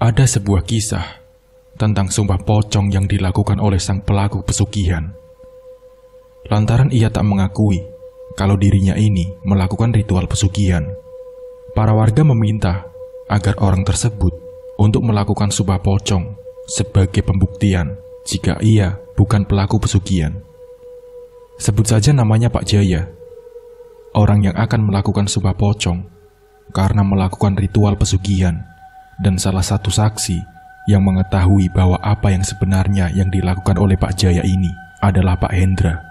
Ada sebuah kisah tentang sumpah pocong yang dilakukan oleh sang pelaku pesugihan. Lantaran ia tak mengakui kalau dirinya ini melakukan ritual pesugihan, para warga meminta agar orang tersebut untuk melakukan sumpah pocong sebagai pembuktian jika ia bukan pelaku pesugihan. Sebut saja namanya Pak Jaya, orang yang akan melakukan sumpah pocong karena melakukan ritual pesugihan, dan salah satu saksi yang mengetahui bahwa apa yang sebenarnya yang dilakukan oleh Pak Jaya ini adalah Pak Hendra.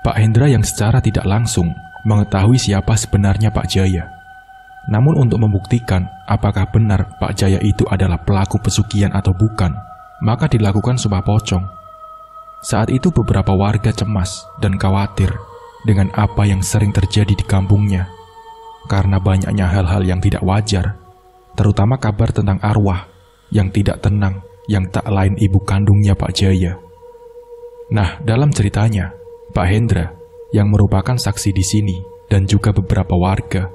Pak Hendra yang secara tidak langsung mengetahui siapa sebenarnya Pak Jaya. Namun untuk membuktikan apakah benar Pak Jaya itu adalah pelaku pesugihan atau bukan, maka dilakukan sumpah pocong. Saat itu beberapa warga cemas dan khawatir dengan apa yang sering terjadi di kampungnya, karena banyaknya hal-hal yang tidak wajar, terutama kabar tentang arwah yang tidak tenang yang tak lain ibu kandungnya Pak Jaya. Nah, dalam ceritanya, Pak Hendra yang merupakan saksi di sini dan juga beberapa warga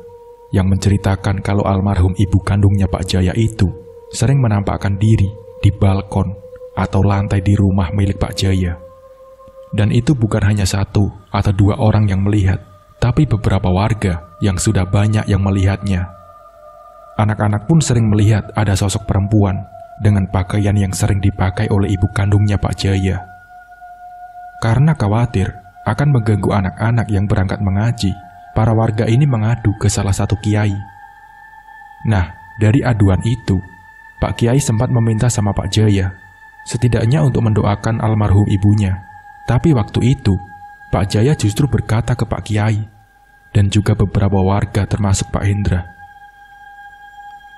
yang menceritakan kalau almarhum ibu kandungnya Pak Jaya itu sering menampakkan diri di balkon atau lantai di rumah milik Pak Jaya. Dan itu bukan hanya satu atau dua orang yang melihat, tapi beberapa warga yang sudah banyak yang melihatnya. Anak-anak pun sering melihat ada sosok perempuan dengan pakaian yang sering dipakai oleh ibu kandungnya Pak Jaya. Karena khawatir akan mengganggu anak-anak yang berangkat mengaji, para warga ini mengadu ke salah satu kiai. Nah, dari aduan itu, Pak Kiai sempat meminta sama Pak Jaya, setidaknya untuk mendoakan almarhum ibunya. Tapi waktu itu, Pak Jaya justru berkata ke Pak Kiai, dan juga beberapa warga termasuk Pak Hendra,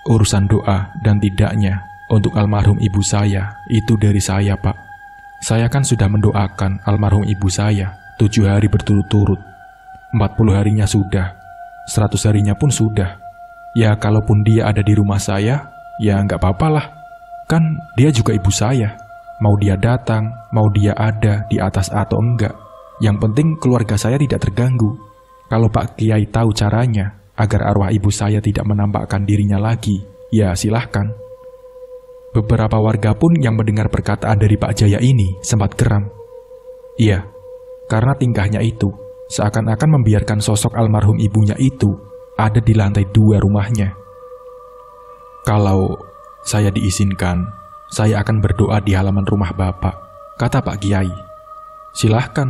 "Urusan doa dan tidaknya untuk almarhum ibu saya itu dari saya, Pak. Saya kan sudah mendoakan almarhum ibu saya 7 hari berturut-turut. 40 harinya sudah, 100 harinya pun sudah. Ya kalaupun dia ada di rumah saya, ya nggak apa-apalah. Kan dia juga ibu saya. Mau dia datang, mau dia ada di atas atau enggak. Yang penting keluarga saya tidak terganggu. Kalau Pak Kiai tahu caranya agar arwah ibu saya tidak menampakkan dirinya lagi, ya silahkan." Beberapa warga pun yang mendengar perkataan dari Pak Jaya ini sempat geram. Iya, karena tingkahnya itu seakan-akan membiarkan sosok almarhum ibunya itu ada di lantai 2 rumahnya. "Kalau saya diizinkan, saya akan berdoa di halaman rumah Bapak," kata Pak Kiai. "Silahkan,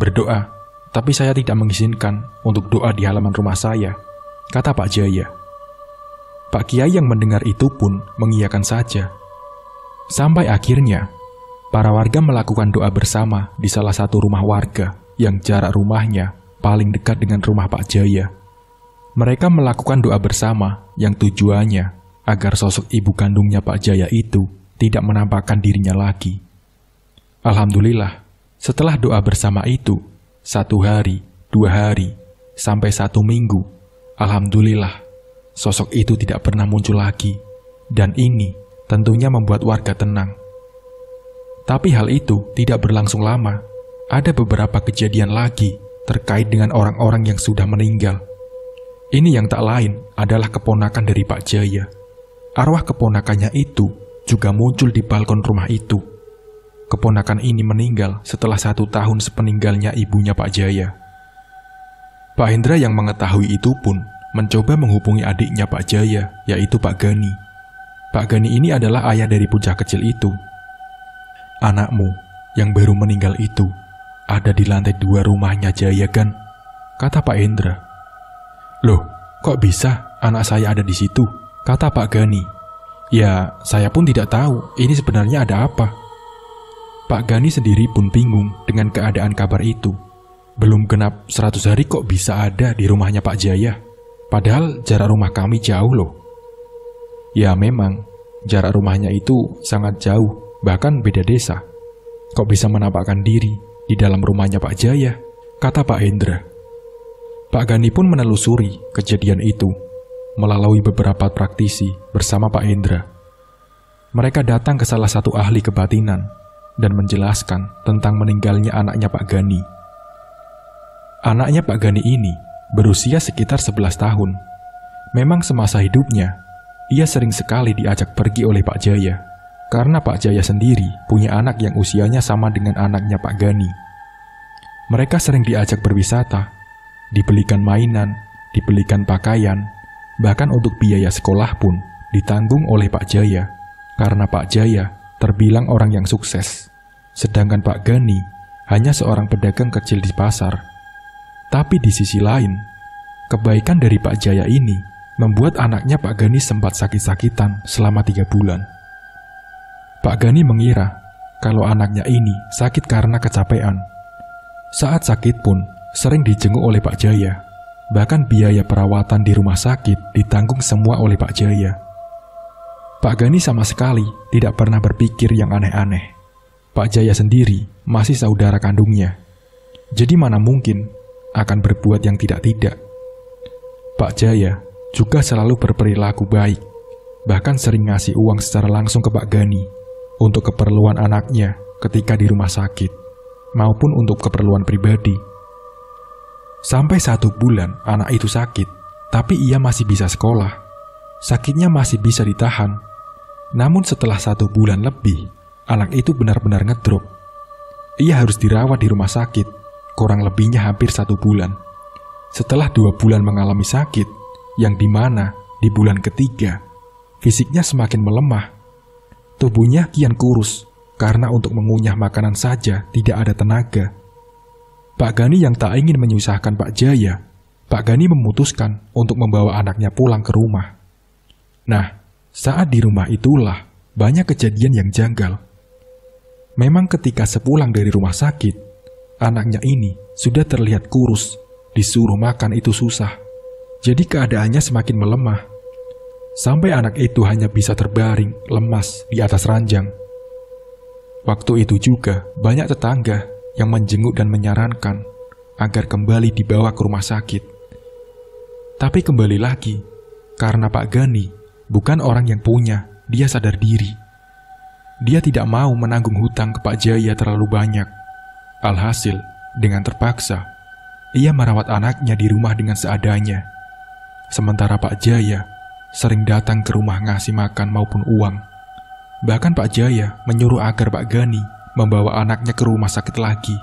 berdoa, tapi saya tidak mengizinkan untuk doa di halaman rumah saya," kata Pak Jaya. Pak Kiai yang mendengar itu pun mengiyakan saja. Sampai akhirnya, para warga melakukan doa bersama di salah satu rumah warga yang jarak rumahnya paling dekat dengan rumah Pak Jaya. Mereka melakukan doa bersama yang tujuannya agar sosok ibu kandungnya Pak Jaya itu tidak menampakkan dirinya lagi. Alhamdulillah, setelah doa bersama itu, 1 hari, 2 hari, sampai 1 minggu, alhamdulillah, sosok itu tidak pernah muncul lagi, dan ini tentunya membuat warga tenang. Tapi hal itu tidak berlangsung lama. Ada beberapa kejadian lagi terkait dengan orang-orang yang sudah meninggal. Ini yang tak lain adalah keponakan dari Pak Jaya. Arwah keponakannya itu juga muncul di balkon rumah itu. Keponakan ini meninggal setelah 1 tahun sepeninggalnya ibunya Pak Jaya. Pak Hendra yang mengetahui itu pun mencoba menghubungi adiknya Pak Jaya, yaitu Pak Gani. Pak Gani ini adalah ayah dari bocah kecil itu. "Anakmu yang baru meninggal itu ada di lantai 2 rumahnya Jaya kan?" kata Pak Hendra. "Loh, kok bisa anak saya ada di situ?" kata Pak Gani. "Ya, saya pun tidak tahu ini sebenarnya ada apa." Pak Gani sendiri pun bingung dengan keadaan kabar itu. Belum genap 100 hari kok bisa ada di rumahnya Pak Jaya? Padahal jarak rumah kami jauh loh. Ya memang, jarak rumahnya itu sangat jauh, bahkan beda desa. Kok bisa menampakkan diri di dalam rumahnya Pak Jaya? Kata Pak Hendra. Pak Gani pun menelusuri kejadian itu melalui beberapa praktisi bersama Pak Hendra. Mereka datang ke salah satu ahli kebatinan dan menjelaskan tentang meninggalnya anaknya Pak Gani. Anaknya Pak Gani ini berusia sekitar 11 tahun. Memang semasa hidupnya, ia sering sekali diajak pergi oleh Pak Jaya, karena Pak Jaya sendiri punya anak yang usianya sama dengan anaknya Pak Gani. Mereka sering diajak berwisata, dibelikan mainan, dibelikan pakaian, bahkan untuk biaya sekolah pun ditanggung oleh Pak Jaya, karena Pak Jaya terbilang orang yang sukses, sedangkan Pak Gani hanya seorang pedagang kecil di pasar. Tapi di sisi lain, kebaikan dari Pak Jaya ini membuat anaknya Pak Gani sempat sakit-sakitan selama 3 bulan. Pak Gani mengira kalau anaknya ini sakit karena kecapean. Saat sakit pun sering dijenguk oleh Pak Jaya. Bahkan biaya perawatan di rumah sakit ditanggung semua oleh Pak Jaya. Pak Gani sama sekali tidak pernah berpikir yang aneh-aneh. Pak Jaya sendiri masih saudara kandungnya. Jadi mana mungkin akan berbuat yang tidak-tidak. Pak Jaya juga selalu berperilaku baik, bahkan sering ngasih uang secara langsung ke Pak Gani untuk keperluan anaknya ketika di rumah sakit, maupun untuk keperluan pribadi. Sampai 1 bulan anak itu sakit, tapi ia masih bisa sekolah. Sakitnya masih bisa ditahan. Namun setelah 1 bulan lebih, anak itu benar-benar ngedrop. Ia harus dirawat di rumah sakit, kurang lebihnya hampir 1 bulan. Setelah 2 bulan mengalami sakit, yang dimana di bulan ketiga, fisiknya semakin melemah. Tubuhnya kian kurus, karena untuk mengunyah makanan saja tidak ada tenaga. Pak Gani yang tak ingin menyusahkan Pak Jaya, Pak Gani memutuskan untuk membawa anaknya pulang ke rumah. Nah, saat di rumah itulah banyak kejadian yang janggal. Memang ketika sepulang dari rumah sakit, anaknya ini sudah terlihat kurus, disuruh makan itu susah. Jadi keadaannya semakin melemah. Sampai anak itu hanya bisa terbaring, lemas di atas ranjang. Waktu itu juga banyak tetangga yang menjenguk dan menyarankan agar kembali dibawa ke rumah sakit. Tapi kembali lagi, karena Pak Gani bukan orang yang punya, dia sadar diri. Dia tidak mau menanggung hutang ke Pak Jaya terlalu banyak. Alhasil, dengan terpaksa, ia merawat anaknya di rumah dengan seadanya. Sementara Pak Jaya sering datang ke rumah ngasih makan maupun uang. Bahkan Pak Jaya menyuruh agar Pak Gani membawa anaknya ke rumah sakit lagi.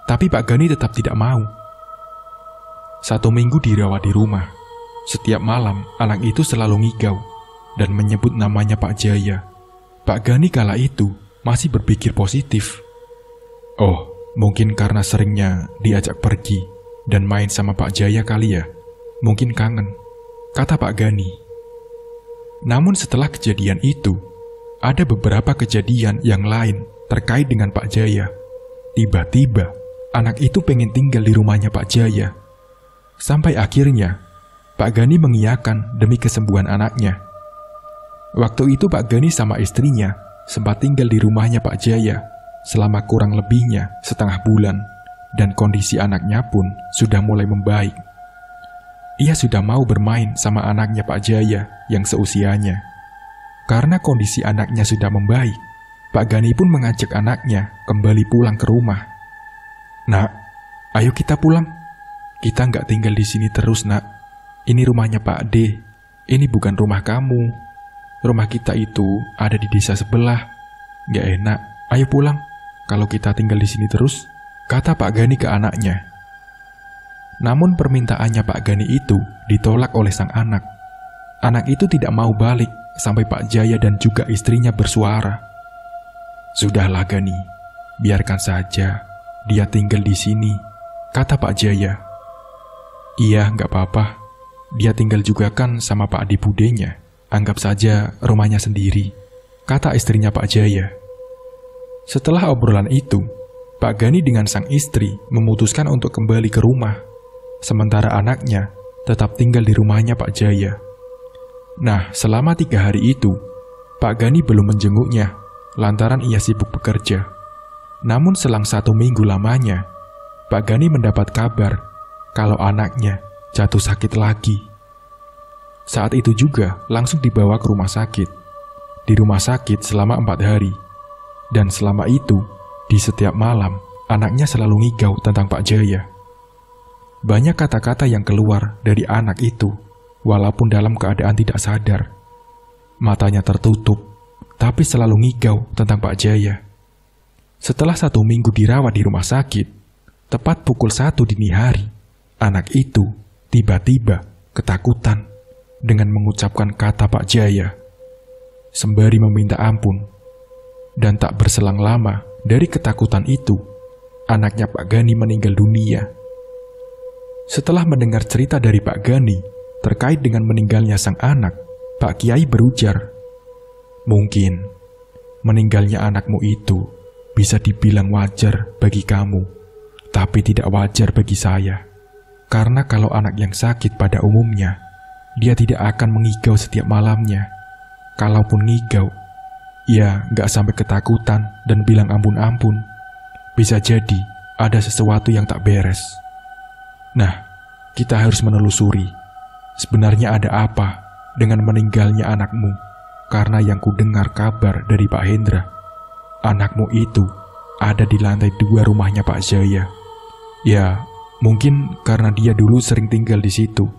Tapi Pak Gani tetap tidak mau. 1 minggu dirawat di rumah. Setiap malam anak itu selalu ngigau dan menyebut namanya Pak Jaya. Pak Gani kala itu masih berpikir positif. Oh, mungkin karena seringnya diajak pergi dan main sama Pak Jaya kali ya. Mungkin kangen, kata Pak Gani. Namun setelah kejadian itu, ada beberapa kejadian yang lain terkait dengan Pak Jaya. Tiba-tiba, anak itu pengen tinggal di rumahnya Pak Jaya. Sampai akhirnya, Pak Gani mengiyakan demi kesembuhan anaknya. Waktu itu Pak Gani sama istrinya sempat tinggal di rumahnya Pak Jaya selama kurang lebihnya setengah bulan, dan kondisi anaknya pun sudah mulai membaik. Ia sudah mau bermain sama anaknya Pak Jaya yang seusianya. Karena kondisi anaknya sudah membaik, Pak Gani pun mengajak anaknya kembali pulang ke rumah. Nak, ayo kita pulang. Kita nggak tinggal di sini terus, nak. Ini rumahnya Pak D. Ini bukan rumah kamu. Rumah kita itu ada di desa sebelah. Nggak enak. Ayo pulang. Kalau kita tinggal di sini terus, kata Pak Gani ke anaknya. Namun permintaannya Pak Gani itu ditolak oleh sang anak. Anak itu tidak mau balik sampai Pak Jaya dan juga istrinya bersuara. Sudahlah Gani, biarkan saja dia tinggal di sini, kata Pak Jaya. Iya, nggak apa-apa. Dia tinggal juga kan sama Pak Adi budenya. Anggap saja rumahnya sendiri, kata istrinya Pak Jaya. Setelah obrolan itu, Pak Gani dengan sang istri memutuskan untuk kembali ke rumah. Sementara anaknya tetap tinggal di rumahnya Pak Jaya. Nah, selama 3 hari itu, Pak Gani belum menjenguknya, lantaran ia sibuk bekerja. Namun selang 1 minggu lamanya, Pak Gani mendapat kabar kalau anaknya jatuh sakit lagi. Saat itu juga langsung dibawa ke rumah sakit. Di rumah sakit selama 4 hari. Dan selama itu, di setiap malam, anaknya selalu ngigau tentang Pak Jaya. Banyak kata-kata yang keluar dari anak itu, walaupun dalam keadaan tidak sadar, Matanya tertutup, tapi selalu ngigau tentang Pak Jaya. Setelah 1 minggu dirawat di rumah sakit, tepat pukul 1 dini hari, anak itu tiba-tiba ketakutan dengan mengucapkan kata Pak Jaya, sembari meminta ampun. Dan tak berselang lama dari ketakutan itu, anaknya Pak Gani meninggal dunia. Setelah mendengar cerita dari Pak Gani terkait dengan meninggalnya sang anak, Pak Kiai berujar, "Mungkin meninggalnya anakmu itu bisa dibilang wajar bagi kamu, tapi tidak wajar bagi saya. Karena kalau anak yang sakit pada umumnya, dia tidak akan mengigau setiap malamnya. Kalaupun ngigau, ya nggak sampai ketakutan dan bilang ampun-ampun. Bisa jadi ada sesuatu yang tak beres. Nah, kita harus menelusuri. Sebenarnya ada apa dengan meninggalnya anakmu? Karena yang ku dengar kabar dari Pak Hendra, anakmu itu ada di lantai 2 rumahnya Pak Jaya. Ya, mungkin karena dia dulu sering tinggal di situ.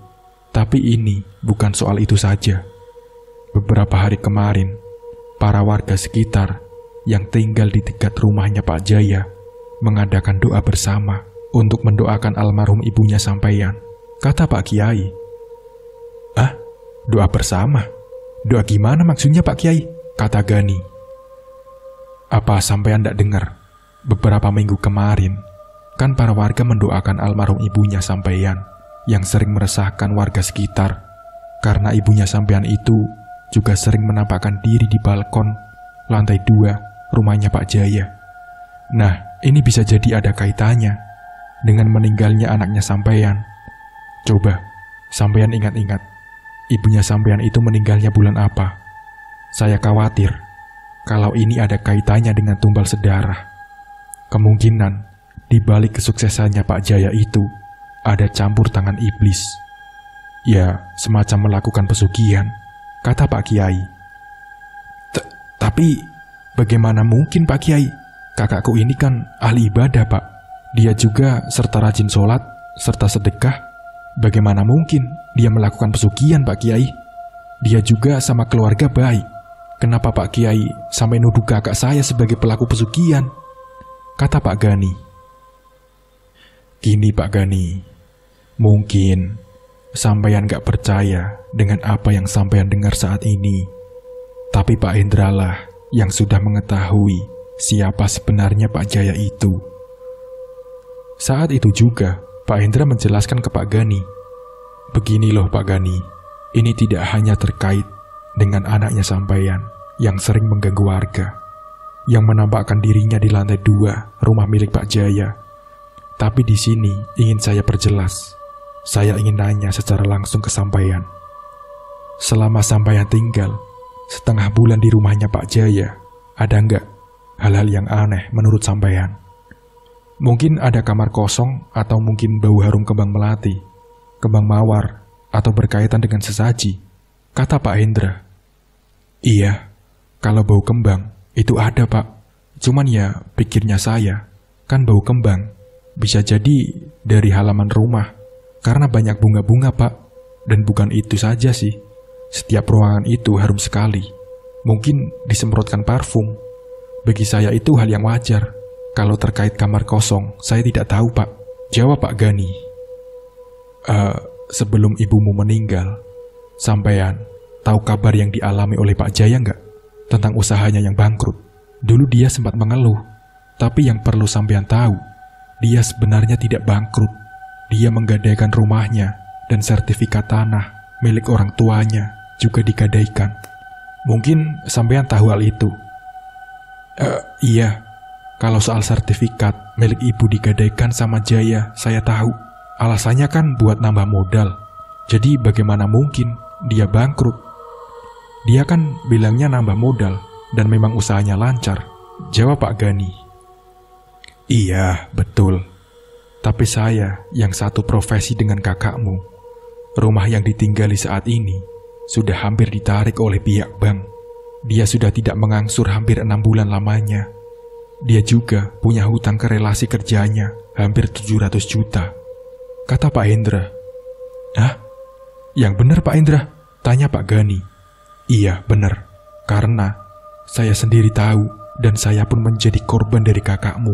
Tapi ini bukan soal itu saja. Beberapa hari kemarin, para warga sekitar yang tinggal di dekat rumahnya Pak Jaya mengadakan doa bersama untuk mendoakan almarhum ibunya sampeyan, kata Pak Kiai. "Ah, doa bersama? Doa gimana maksudnya Pak Kiai?" kata Gani. "Apa sampeyan tidak dengar? Beberapa minggu kemarin, kan para warga mendoakan almarhum ibunya sampeyan yang sering meresahkan warga sekitar, karena ibunya sampeyan itu juga sering menampakkan diri di balkon lantai 2 rumahnya Pak Jaya. Nah, ini bisa jadi ada kaitannya dengan meninggalnya anaknya sampeyan. Coba, sampeyan ingat-ingat, ibunya sampeyan itu meninggalnya bulan apa? Saya khawatir kalau ini ada kaitannya dengan tumbal sedarah. Kemungkinan di balik kesuksesannya Pak Jaya itu ada campur tangan iblis. Ya, semacam melakukan pesugihan," kata Pak Kiai. Tapi bagaimana mungkin Pak Kiai? Kakakku ini kan ahli ibadah Pak. Dia juga serta rajin sholat, serta sedekah. Bagaimana mungkin dia melakukan pesugihan Pak Kiai? Dia juga sama keluarga baik. Kenapa Pak Kiai sampai nuduh kakak saya sebagai pelaku pesugihan? Kata Pak Gani. Gini Pak Gani, mungkin sampeyan gak percaya dengan apa yang sampeyan dengar saat ini. Tapi Pak Hendra lah yang sudah mengetahui siapa sebenarnya Pak Jaya itu. Saat itu juga Pak Hendra menjelaskan ke Pak Gani. Begini loh Pak Gani, ini tidak hanya terkait dengan anaknya sampeyan yang sering mengganggu warga, yang menampakkan dirinya di lantai 2 rumah milik Pak Jaya. Tapi di sini ingin saya perjelas. Saya ingin nanya secara langsung ke sampeyan. Selama sampeyan tinggal setengah bulan di rumahnya Pak Jaya, ada nggak hal-hal yang aneh menurut sampeyan? Mungkin ada kamar kosong, atau mungkin bau harum kembang melati, kembang mawar, atau berkaitan dengan sesaji, kata Pak Hendra. Iya, kalau bau kembang itu ada Pak. Cuman ya pikirnya saya, kan bau kembang bisa jadi dari halaman rumah, karena banyak bunga-bunga Pak. Dan bukan itu saja sih, setiap ruangan itu harum sekali. Mungkin disemprotkan parfum. Bagi saya itu hal yang wajar. Kalau terkait kamar kosong, saya tidak tahu Pak, jawab Pak Gani. Sebelum ibumu meninggal, sampeyan tahu kabar yang dialami oleh Pak Jaya nggak? Tentang usahanya yang bangkrut. Dulu dia sempat mengeluh, tapi yang perlu sampeyan tahu, dia sebenarnya tidak bangkrut. Dia menggadaikan rumahnya dan sertifikat tanah milik orang tuanya juga digadaikan. Mungkin sampeyan tahu hal itu. Iya, kalau soal sertifikat milik ibu digadaikan sama Jaya, saya tahu. Alasannya kan buat nambah modal. Jadi bagaimana mungkin dia bangkrut? Dia kan bilangnya nambah modal dan memang usahanya lancar, jawab Pak Gani. Iya, betul. Tapi saya yang satu profesi dengan kakakmu, rumah yang ditinggali saat ini sudah hampir ditarik oleh pihak bank. Dia sudah tidak mengangsur hampir 6 bulan lamanya. Dia juga punya hutang ke relasi kerjanya hampir 700 juta, kata Pak Hendra. Hah? Yang benar Pak Hendra? Tanya Pak Gani. Iya, benar. Karena saya sendiri tahu dan saya pun menjadi korban dari kakakmu.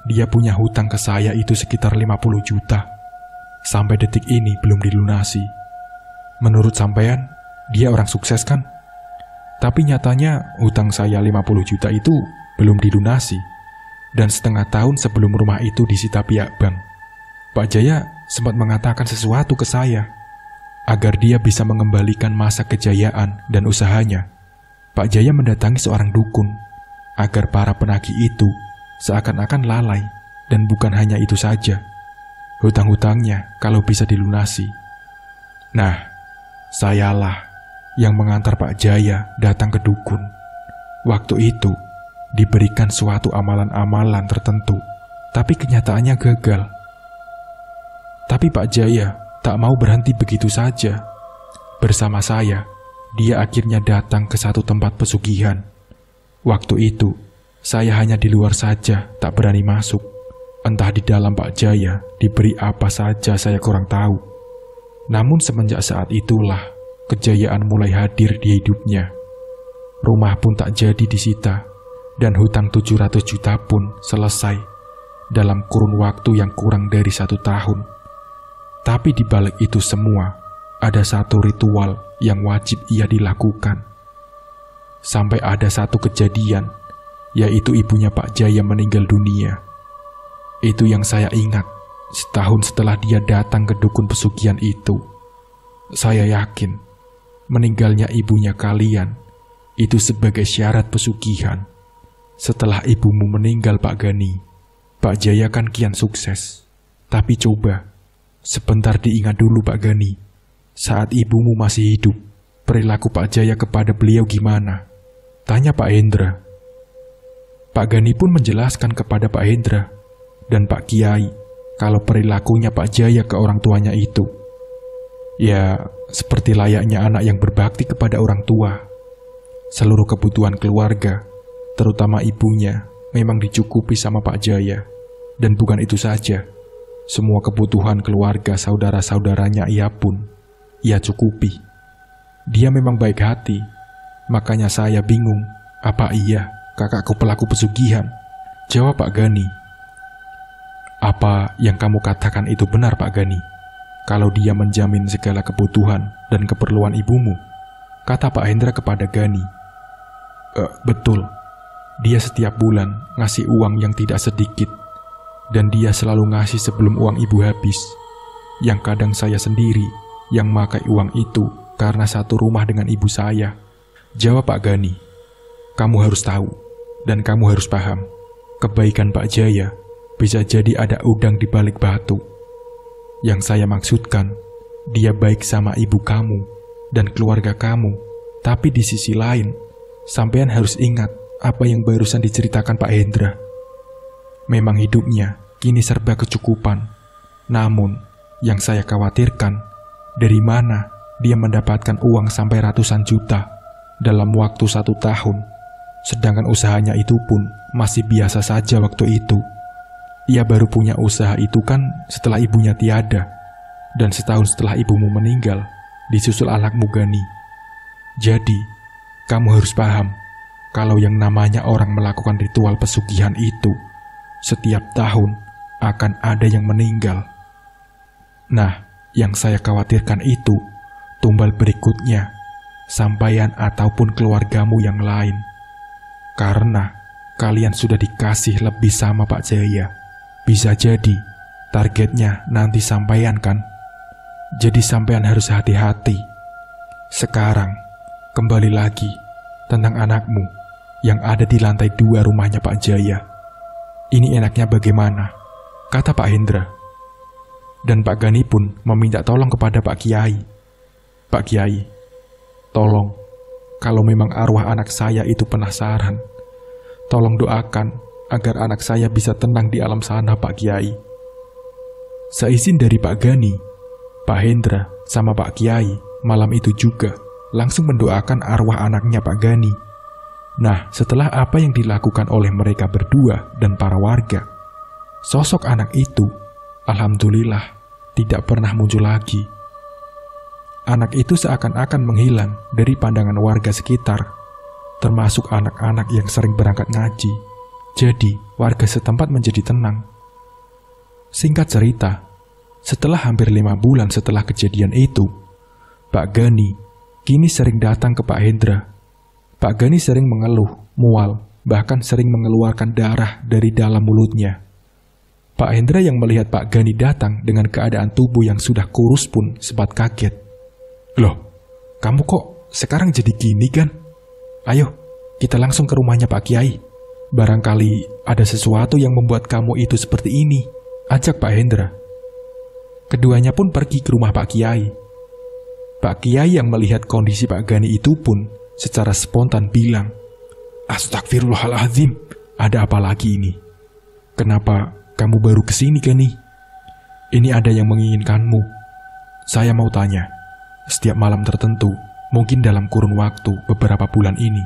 Dia punya hutang ke saya itu sekitar 50 juta. Sampai detik ini belum dilunasi. Menurut sampean, dia orang sukses kan? Tapi nyatanya hutang saya 50 juta itu belum dilunasi. Dan setengah tahun sebelum rumah itu disita pihak bank, Pak Jaya sempat mengatakan sesuatu ke saya. Agar dia bisa mengembalikan masa kejayaan dan usahanya, Pak Jaya mendatangi seorang dukun agar para penagih itu seakan-akan lalai. Dan bukan hanya itu saja, hutang-hutangnya kalau bisa dilunasi. Nah, sayalah yang mengantar Pak Jaya datang ke dukun. Waktu itu diberikan suatu amalan-amalan tertentu, tapi kenyataannya gagal. Tapi Pak Jaya tak mau berhenti begitu saja. Bersama saya, dia akhirnya datang ke satu tempat pesugihan. Waktu itu, saya hanya di luar saja, tak berani masuk. Entah di dalam Pak Jaya diberi apa saja saya kurang tahu. Namun semenjak saat itulah kejayaan mulai hadir di hidupnya. Rumah pun tak jadi disita, dan hutang 700 juta pun selesai dalam kurun waktu yang kurang dari 1 tahun. Tapi di balik itu semua, ada satu ritual yang wajib ia dilakukan. Sampai ada satu kejadian, yaitu ibunya Pak Jaya meninggal dunia. Itu yang saya ingat setahun setelah dia datang ke dukun pesugihan itu. Saya yakin meninggalnya ibunya kalian itu sebagai syarat pesugihan. Setelah ibumu meninggal Pak Gani, Pak Jaya kan kian sukses. Tapi coba, sebentar diingat dulu Pak Gani. Saat ibumu masih hidup, perilaku Pak Jaya kepada beliau gimana? Tanya Pak Hendra. Pak Gani pun menjelaskan kepada Pak Hendra dan Pak Kiai kalau perilakunya Pak Jaya ke orang tuanya itu, ya seperti layaknya anak yang berbakti kepada orang tua. Seluruh kebutuhan keluarga, terutama ibunya, memang dicukupi sama Pak Jaya. Dan bukan itu saja, semua kebutuhan keluarga saudara-saudaranya ia pun ia cukupi. Dia memang baik hati. Makanya saya bingung, apa iya kakakku pelaku pesugihan? Jawab Pak Gani. Apa yang kamu katakan itu benar Pak Gani? Kalau dia menjamin segala kebutuhan dan keperluan ibumu, kata Pak Hendra kepada Gani. Betul. Dia setiap bulan ngasih uang yang tidak sedikit. Dan dia selalu ngasih sebelum uang ibu habis. Yang kadang saya sendiri yang makai uang itu karena satu rumah dengan ibu saya. Jawab Pak Gani. Kamu harus tahu dan kamu harus paham. Kebaikan Pak Jaya bisa jadi ada udang di balik batu. Yang saya maksudkan, dia baik sama ibu kamu dan keluarga kamu. Tapi di sisi lain, sampean harus ingat apa yang barusan diceritakan Pak Hendra. Memang hidupnya kini serba kecukupan. Namun, yang saya khawatirkan, dari mana dia mendapatkan uang sampai ratusan juta dalam waktu 1 tahun. Sedangkan usahanya itu pun masih biasa saja waktu itu. Ia baru punya usaha itu kan setelah ibunya tiada. Dan setahun setelah ibumu meninggal, disusul anakmu Gani. Jadi, kamu harus paham, kalau yang namanya orang melakukan ritual pesugihan itu, setiap tahun akan ada yang meninggal. Nah, yang saya khawatirkan itu, tumbal berikutnya, sampeyan ataupun keluargamu yang lain. Karena kalian sudah dikasih lebih sama Pak Jaya. Bisa jadi targetnya nanti sampeyan kan. Jadi sampeyan harus hati-hati. Sekarang kembali lagi tentang anakmu yang ada di lantai 2 rumahnya Pak Jaya. Ini enaknya bagaimana? Kata Pak Hendra. Dan Pak Gani pun meminta tolong kepada Pak Kiai. Pak Kiai, tolong, kalau memang arwah anak saya itu penasaran, tolong doakan agar anak saya bisa tenang di alam sana Pak Kiai. Seizin dari Pak Gani, Pak Hendra sama Pak Kiai malam itu juga langsung mendoakan arwah anaknya Pak Gani. Nah, setelah apa yang dilakukan oleh mereka berdua dan para warga, sosok anak itu, alhamdulillah, tidak pernah muncul lagi. anak itu seakan-akan menghilang dari pandangan warga sekitar, termasuk anak-anak yang sering berangkat ngaji. Jadi, warga setempat menjadi tenang. Singkat cerita, setelah hampir 5 bulan setelah kejadian itu, Pak Gani kini sering datang ke Pak Hendra. Pak Gani sering mengeluh, mual, bahkan sering mengeluarkan darah dari dalam mulutnya. Pak Hendra yang melihat Pak Gani datang dengan keadaan tubuh yang sudah kurus pun sempat kaget. "Loh, kamu kok sekarang jadi gini kan? Ayo, kita langsung ke rumahnya Pak Kiai. Barangkali ada sesuatu yang membuat kamu itu seperti ini," ajak Pak Hendra. Keduanya pun pergi ke rumah Pak Kiai. Pak Kiai yang melihat kondisi Pak Gani itu pun secara spontan bilang, "Astagfirullahaladzim, ada apa lagi ini? Kenapa kamu baru kesini Gani? Ini ada yang menginginkanmu. Saya mau tanya, setiap malam tertentu, mungkin dalam kurun waktu beberapa bulan ini,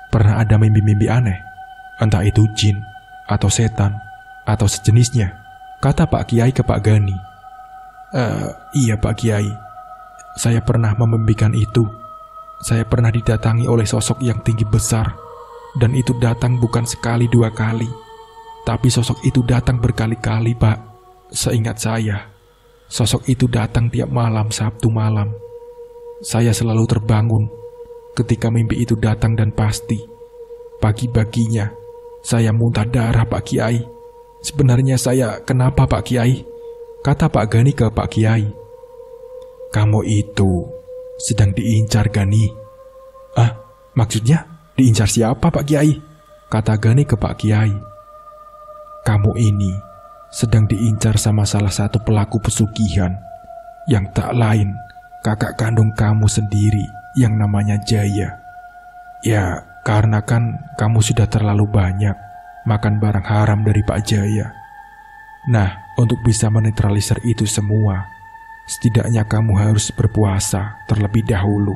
pernah ada mimpi-mimpi aneh? Entah itu jin, atau setan, atau sejenisnya," kata Pak Kiai ke Pak Gani. Iya Pak Kiai, saya pernah memimpikan itu. Saya pernah didatangi oleh sosok yang tinggi besar, dan itu datang bukan sekali 2 kali, tapi sosok itu datang berkali-kali Pak. Seingat saya, sosok itu datang tiap malam Sabtu malam. Saya selalu terbangun ketika mimpi itu datang dan pasti pagi-paginya saya muntah darah Pak Kiai. Sebenarnya saya kenapa Pak Kiai? Kata Pak Gani ke Pak Kiai. "Kamu itu sedang diincar Gani." Maksudnya diincar siapa Pak Kiai? Kata Gani ke Pak Kiai. "Kamu ini sedang diincar sama salah satu pelaku pesugihan yang tak lain kakak kandung kamu sendiri yang namanya Jaya. Ya, karena kan kamu sudah terlalu banyak makan barang haram dari Pak Jaya. Nah, untuk bisa menetralisir itu semua, setidaknya kamu harus berpuasa terlebih dahulu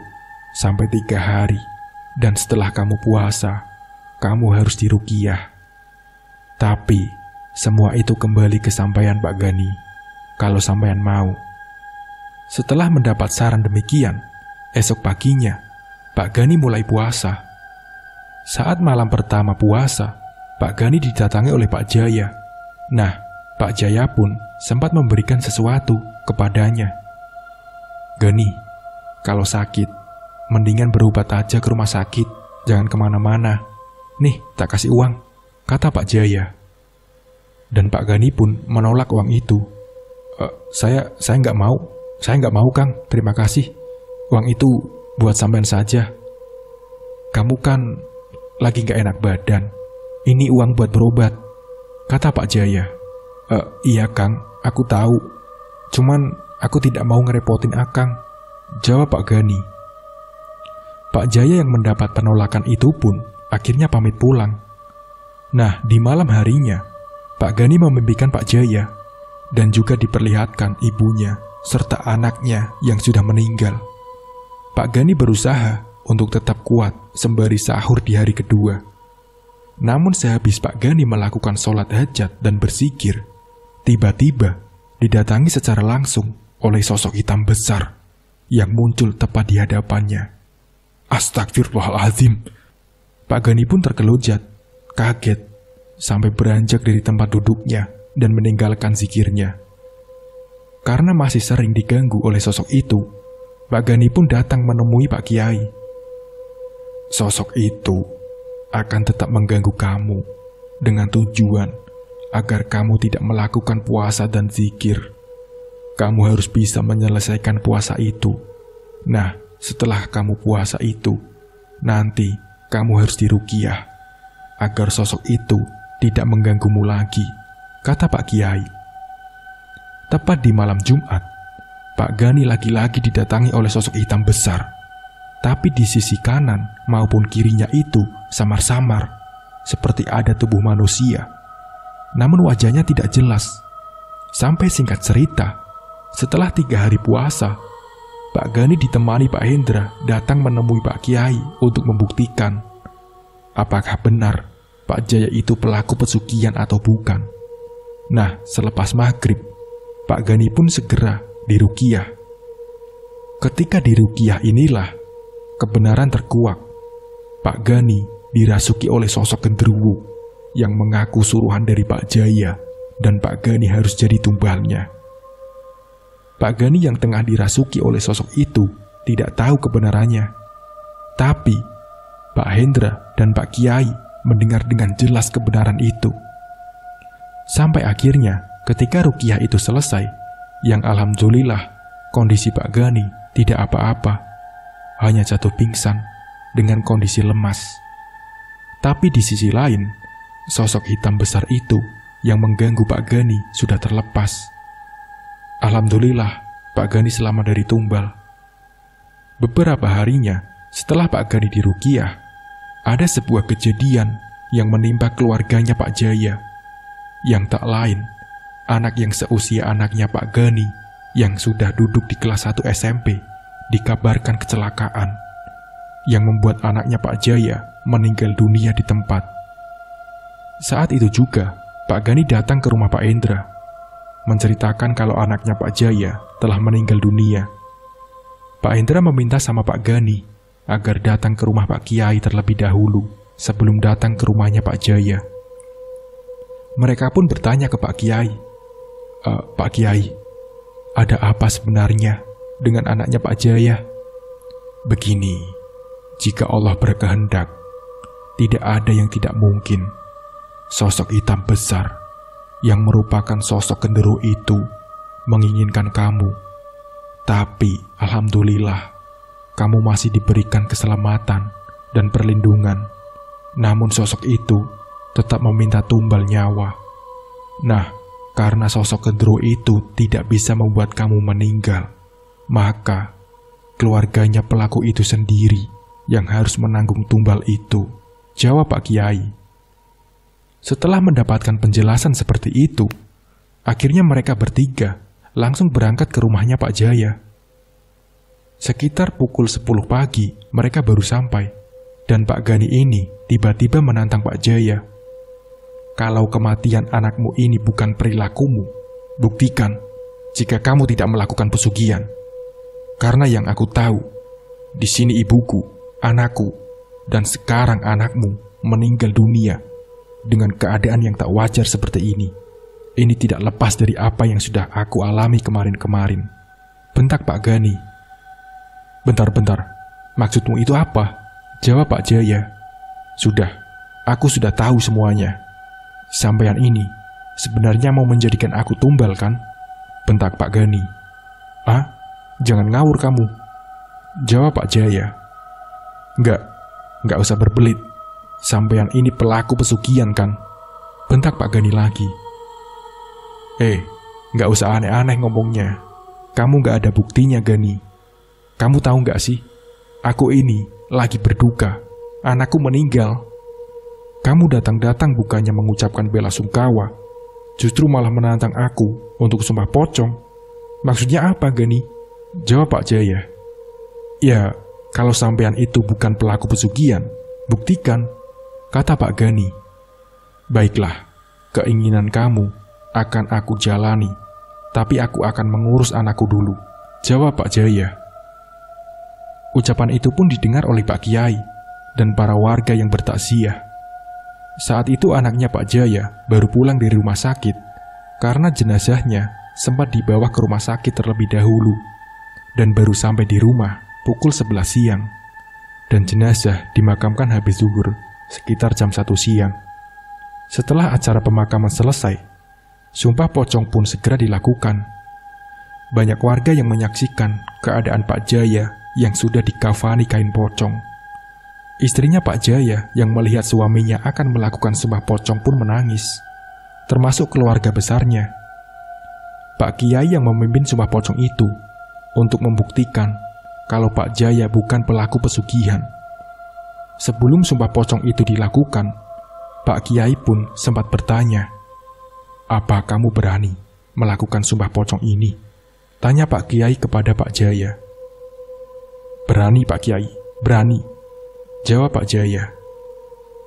sampai 3 hari. Dan setelah kamu puasa, kamu harus diruqyah. Tapi, semua itu kembali ke sampean Pak Gani, kalau sampean mau." Setelah mendapat saran demikian, esok paginya, Pak Gani mulai puasa. Saat malam pertama puasa, Pak Gani didatangi oleh Pak Jaya. Nah, Pak Jaya pun sempat memberikan sesuatu kepadanya. "Gani, kalau sakit, mendingan berobat aja ke rumah sakit, jangan kemana-mana. Nih, tak kasih uang," kata Pak Jaya. Dan Pak Gani pun menolak uang itu. Saya nggak mau. Saya nggak mau, Kang. Terima kasih. Uang itu buat sampean saja. Kamu kan lagi nggak enak badan. Ini uang buat berobat," kata Pak Jaya. Iya, Kang. Aku tahu. Cuman aku tidak mau ngerepotin Akang," jawab Pak Gani. Pak Jaya yang mendapat penolakan itu pun akhirnya pamit pulang. Nah, di malam harinya, Pak Gani memimpikan Pak Jaya dan juga diperlihatkan ibunya serta anaknya yang sudah meninggal. Pak Gani berusaha untuk tetap kuat sembari sahur di hari kedua. Namun sehabis Pak Gani melakukan sholat hajat dan berzikir, tiba-tiba didatangi secara langsung oleh sosok hitam besar yang muncul tepat di hadapannya. Astagfirullahaladzim. Pak Gani pun terkelujat, kaget, sampai beranjak dari tempat duduknya dan meninggalkan zikirnya. Karena masih sering diganggu oleh sosok itu, Pak Gani pun datang menemui Pak Kiai. "Sosok itu akan tetap mengganggu kamu dengan tujuan agar kamu tidak melakukan puasa dan zikir. Kamu harus bisa menyelesaikan puasa itu. Nah, setelah kamu puasa itu, nanti kamu harus diruqyah agar sosok itu tidak mengganggumu lagi," kata Pak Kiai. Tepat di malam Jumat, Pak Gani lagi-lagi didatangi oleh sosok hitam besar. Tapi di sisi kanan maupun kirinya itu samar-samar, seperti ada tubuh manusia. Namun wajahnya tidak jelas. Sampai singkat cerita, setelah 3 hari puasa, Pak Gani ditemani Pak Hendra datang menemui Pak Kiai untuk membuktikan apakah benar Pak Jaya itu pelaku pesugihan atau bukan. Nah, selepas maghrib, Pak Gani pun segera diruqyah. Ketika di ruqyah inilah kebenaran terkuak. Pak Gani dirasuki oleh sosok genderuwo yang mengaku suruhan dari Pak Jaya dan Pak Gani harus jadi tumbalnya. Pak Gani yang tengah dirasuki oleh sosok itu tidak tahu kebenarannya. Tapi Pak Hendra dan Pak Kiai mendengar dengan jelas kebenaran itu. Sampai akhirnya ketika ruqyah itu selesai, yang alhamdulillah kondisi Pak Gani tidak apa-apa, hanya jatuh pingsan dengan kondisi lemas. Tapi di sisi lain, sosok hitam besar itu yang mengganggu Pak Gani sudah terlepas. Alhamdulillah, Pak Gani selamat dari tumbal. Beberapa harinya setelah Pak Gani diruqyah, ada sebuah kejadian yang menimpa keluarganya Pak Jaya, yang tak lain anak yang seusia anaknya Pak Gani yang sudah duduk di kelas 1 SMP dikabarkan kecelakaan yang membuat anaknya Pak Jaya meninggal dunia di tempat. Saat itu juga Pak Gani datang ke rumah Pak Hendra menceritakan kalau anaknya Pak Jaya telah meninggal dunia. Pak Hendra meminta sama Pak Gani agar datang ke rumah Pak Kiai terlebih dahulu sebelum datang ke rumahnya Pak Jaya. Mereka pun bertanya ke Pak Kiai, Pak Kiai, ada apa sebenarnya dengan anaknya Pak Jaya? Begini, jika Allah berkehendak, tidak ada yang tidak mungkin. Sosok hitam besar yang merupakan sosok genderuwo itu menginginkan kamu. Tapi alhamdulillah, kamu masih diberikan keselamatan dan perlindungan. Namun sosok itu tetap meminta tumbal nyawa. Nah, karena sosok genderuwo itu tidak bisa membuat kamu meninggal, maka keluarganya pelaku itu sendiri yang harus menanggung tumbal itu, jawab Pak Kiai. Setelah mendapatkan penjelasan seperti itu, akhirnya mereka bertiga langsung berangkat ke rumahnya Pak Jaya. Sekitar pukul 10 pagi mereka baru sampai, dan Pak Gani ini tiba-tiba menantang Pak Jaya. Kalau kematian anakmu ini bukan perilakumu, buktikan jika kamu tidak melakukan pesugihan. Karena yang aku tahu, di sini ibuku, anakku, dan sekarang anakmu meninggal dunia dengan keadaan yang tak wajar seperti ini. Ini tidak lepas dari apa yang sudah aku alami kemarin-kemarin, bentak Pak Gani. Bentar-bentar, maksudmu itu apa? Jawab Pak Jaya. Sudah, aku sudah tahu semuanya. Sampean ini sebenarnya mau menjadikan aku tumbal kan? Bentak Pak Gani. Ah, jangan ngawur kamu, jawab Pak Jaya. Enggak usah berbelit. Sampean ini pelaku pesugihan kan? Bentak Pak Gani lagi. Enggak usah aneh-aneh ngomongnya. Kamu enggak ada buktinya, Gani. Kamu tahu enggak sih? Aku ini lagi berduka. Anakku meninggal. Kamu datang-datang bukannya mengucapkan bela sungkawa, justru malah menantang aku untuk sumpah pocong. Maksudnya apa, Gani? Jawab Pak Jaya. Ya, kalau sampean itu bukan pelaku pesugihan, buktikan, kata Pak Gani. Baiklah, keinginan kamu akan aku jalani, tapi aku akan mengurus anakku dulu, jawab Pak Jaya. Ucapan itu pun didengar oleh Pak Kiai dan para warga yang bertakziah. Saat itu anaknya Pak Jaya baru pulang dari rumah sakit karena jenazahnya sempat dibawa ke rumah sakit terlebih dahulu dan baru sampai di rumah pukul 11 siang, dan jenazah dimakamkan habis zuhur sekitar jam 1 siang. Setelah acara pemakaman selesai, sumpah pocong pun segera dilakukan. Banyak warga yang menyaksikan keadaan Pak Jaya yang sudah dikafani kain pocong. Istrinya Pak Jaya yang melihat suaminya akan melakukan sumpah pocong pun menangis, termasuk keluarga besarnya. Pak Kiai yang memimpin sumpah pocong itu untuk membuktikan kalau Pak Jaya bukan pelaku pesugihan. Sebelum sumpah pocong itu dilakukan, Pak Kiai pun sempat bertanya, "Apa kamu berani melakukan sumpah pocong ini?" Tanya Pak Kiai kepada Pak Jaya. "Berani Pak Kiai, berani," jawab Pak Jaya.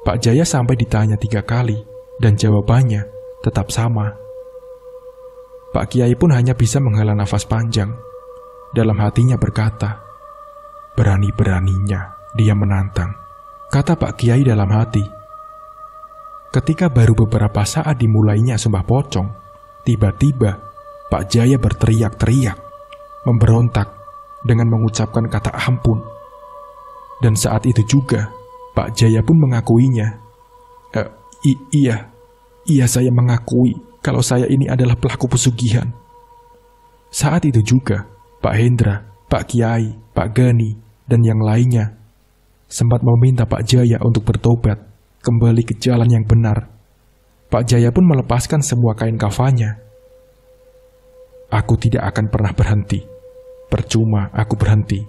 Pak Jaya sampai ditanya 3 kali dan jawabannya tetap sama. Pak Kiai pun hanya bisa menghela nafas panjang. dalam hatinya berkata, "Berani-beraninya dia menantang," kata Pak Kiai dalam hati. Ketika baru beberapa saat dimulainya Sumpah Pocong, tiba-tiba Pak Jaya berteriak-teriak, memberontak dengan mengucapkan kata ampun. Dan saat itu juga Pak Jaya pun mengakuinya. Iya saya mengakui kalau saya ini adalah pelaku pesugihan." Saat itu juga Pak Hendra, Pak Kiai, Pak Gani, dan yang lainnya sempat meminta Pak Jaya untuk bertobat, kembali ke jalan yang benar. Pak Jaya pun melepaskan semua kain kafannya. "Aku tidak akan pernah berhenti. Percuma aku berhenti.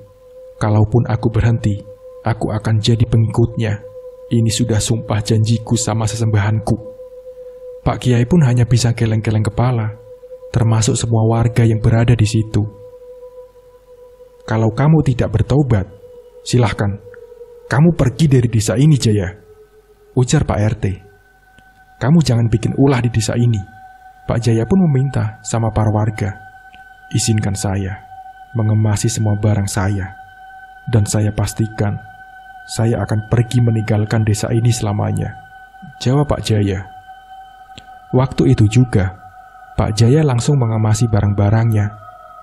Kalaupun aku berhenti, aku akan jadi pengikutnya. Ini sudah sumpah janjiku sama sesembahanku." Pak Kiai pun hanya bisa geleng-geleng kepala, termasuk semua warga yang berada di situ. "Kalau kamu tidak bertobat, silahkan. Kamu pergi dari desa ini, Jaya," ujar Pak RT. "Kamu jangan bikin ulah di desa ini." Pak Jaya pun meminta sama para warga, "Izinkan saya mengemasi semua barang saya, dan saya pastikan saya akan pergi meninggalkan desa ini selamanya," jawab Pak Jaya. Waktu itu juga, Pak Jaya langsung mengemasi barang-barangnya,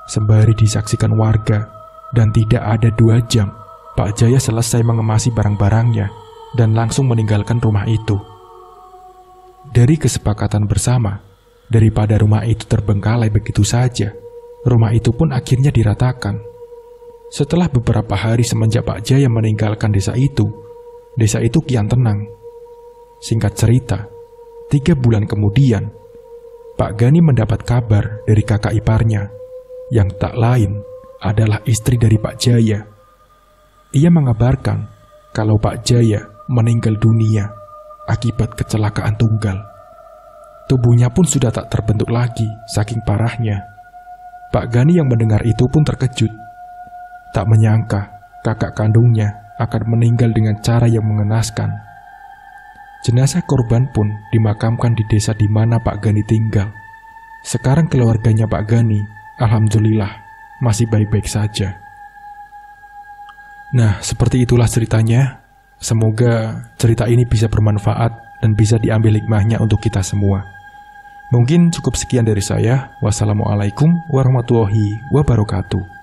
sembari disaksikan warga, dan tidak ada 2 jam, Pak Jaya selesai mengemasi barang-barangnya dan langsung meninggalkan rumah itu. Dari kesepakatan bersama, daripada rumah itu terbengkalai begitu saja, rumah itu pun akhirnya diratakan. Setelah beberapa hari semenjak Pak Jaya meninggalkan desa itu kian tenang. Singkat cerita, 3 bulan kemudian, Pak Gani mendapat kabar dari kakak iparnya, yang tak lain adalah istri dari Pak Jaya. Ia mengabarkan kalau Pak Jaya meninggal dunia akibat kecelakaan tunggal. Tubuhnya pun sudah tak terbentuk lagi saking parahnya. Pak Gani yang mendengar itu pun terkejut. Tak menyangka kakak kandungnya akan meninggal dengan cara yang mengenaskan. Jenazah korban pun dimakamkan di desa di mana Pak Gani tinggal. Sekarang keluarganya Pak Gani, alhamdulillah, masih baik-baik saja. Nah, seperti itulah ceritanya. Semoga cerita ini bisa bermanfaat dan bisa diambil hikmahnya untuk kita semua. Mungkin cukup sekian dari saya. Wassalamualaikum warahmatullahi wabarakatuh.